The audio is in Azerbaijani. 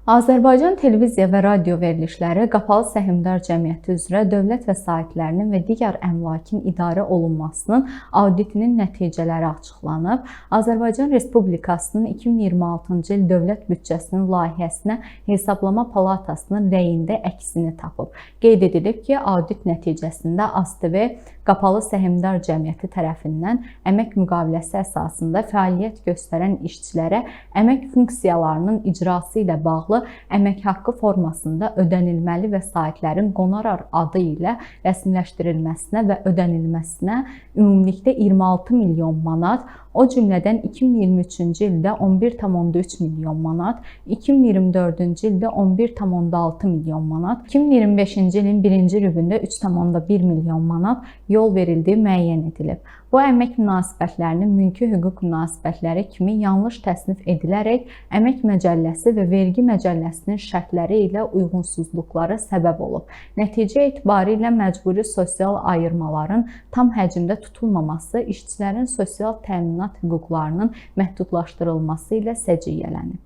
Azərbaycan televiziya və radio verilişləri Qapalı Səhmdar Cəmiyyəti üzrə dövlət vəsaitlərinin və digər əmlakın idarə olunmasının auditinin nəticələri açıqlanıb. Azərbaycan Respublikasının 2026-cı il dövlət büdcəsinin layihəsinə Hesablama Palatasının rəyində əksini tapıb. Qeyd edilib ki, audit nəticəsində AzTV Qapalı Səhmdar Cəmiyyəti tərəfindən əmək müqaviləsi əsasında fəaliyyət göstərən işçilərə əmək funksiyalarının icrası ilə bağlı əmək haqqı formasında ödənilməli vəsaitlərin qonorar adı ilə rəsmiləşdirilməsinə və ödənilməsinə ümumilikdə 26 milyon manat, o cümlədən 2023-cü ildə 11,3 milyon manat, 2024-cü ildə 11,6 milyon manat, 2025-ci ilin birinci rübündə 3,1 milyon manat yol verildiyi müəyyən edilib. Bu əmək münasibətlərinin mülki hüquq münasibətləri kimi yanlış təsnif edilərək Əmək Məcəlləsi və Vergi Məcəlləsinin şərtləri ilə uyğunsuzluqlara səbəb olub. Nəticə etibarilə məcburi sosial ayırmaların tam həcmdə tutulmaması, işçilərin sosial təminat hüquqlarının məhdudlaşdırılması ilə səciyyələnib.